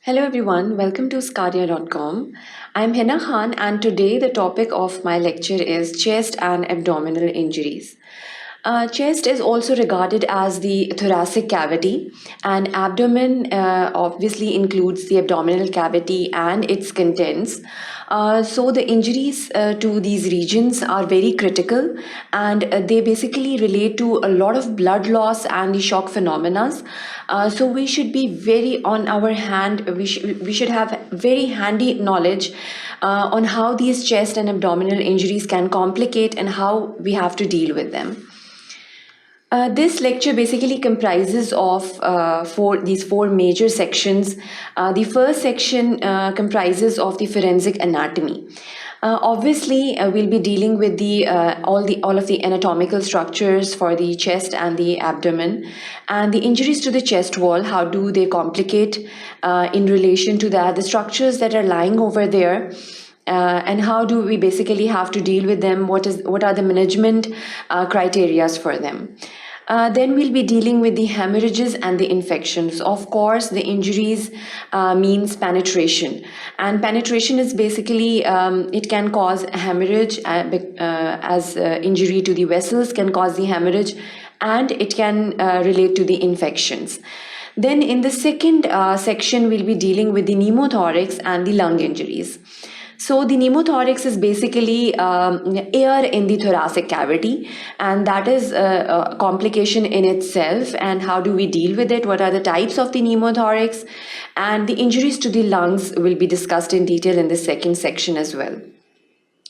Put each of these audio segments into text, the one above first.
Hello everyone, welcome to sqadia.com. I'm Hina Khan and today the topic of my lecture is chest and abdominal injuries. Chest is also regarded as the thoracic cavity, and abdomen obviously includes the abdominal cavity and its contents. So the injuries to these regions are very critical, and they basically relate to a lot of blood loss and the shock phenomena. So we should be very on our hand. We should have very handy knowledge on how these chest and abdominal injuries can complicate and how we have to deal with them. This lecture basically comprises of these four major sections. The first section comprises of the forensic anatomy. Obviously, we'll be dealing with all of the anatomical structures for the chest and the abdomen, and the injuries to the chest wall. How do they complicate in relation to that? The structures that are lying over there. And how do we basically have to deal with them? What are the management criteria for them? Then we'll be dealing with the hemorrhages and the infections. Of course, the injuries means penetration. And penetration is basically, it can cause hemorrhage as injury to the vessels can cause the hemorrhage, and it can relate to the infections. Then in the second section, we'll be dealing with the pneumothorax and the lung injuries. So the pneumothorax is basically air in the thoracic cavity, and that is a complication in itself. And how do we deal with it? What are the types of the pneumothorax? And the injuries to the lungs will be discussed in detail in the second section as well.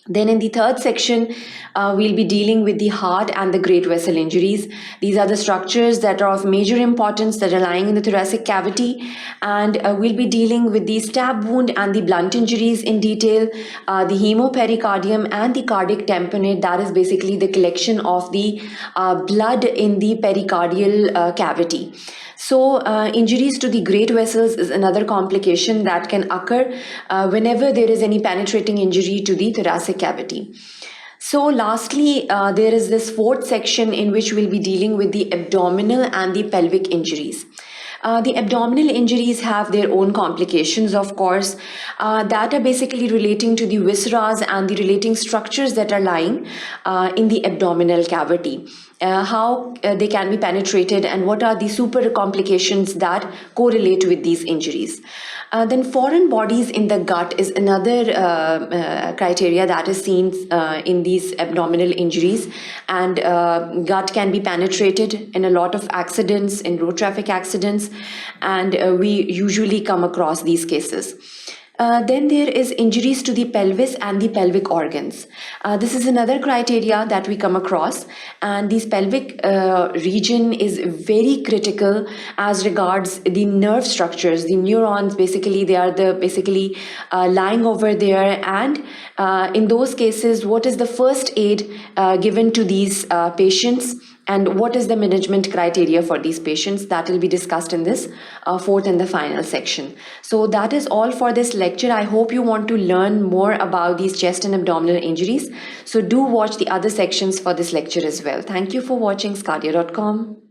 Then in the third section, we'll be dealing with the heart and the great vessel injuries. These are the structures that are of major importance that are lying in the thoracic cavity. And we'll be dealing with the stab wound and the blunt injuries in detail, the hemopericardium and the cardiac tamponade. That is basically the collection of the blood in the pericardial cavity. So injuries to the great vessels is another complication that can occur whenever there is any penetrating injury to the thoracic cavity. So lastly, there is this fourth section in which we'll be dealing with the abdominal and the pelvic injuries. The abdominal injuries have their own complications, of course, that are basically relating to the viscera and the relating structures that are lying in the abdominal cavity. How they can be penetrated and what are the super complications that correlate with these injuries. Then foreign bodies in the gut is another criteria that is seen in these abdominal injuries, and gut can be penetrated in a lot of accidents, in road traffic accidents, and we usually come across these cases. Then there is injuries to the pelvis and the pelvic organs. This is another criteria that we come across, and this pelvic region is very critical as regards the nerve structures. The neurons, basically, they are lying over there, and in those cases, what is the first aid given to these patients? And what is the management criteria for these patients? That will be discussed in this fourth and the final section. So that is all for this lecture. I hope you want to learn more about these chest and abdominal injuries. So do watch the other sections for this lecture as well. Thank you for watching sqadia.com.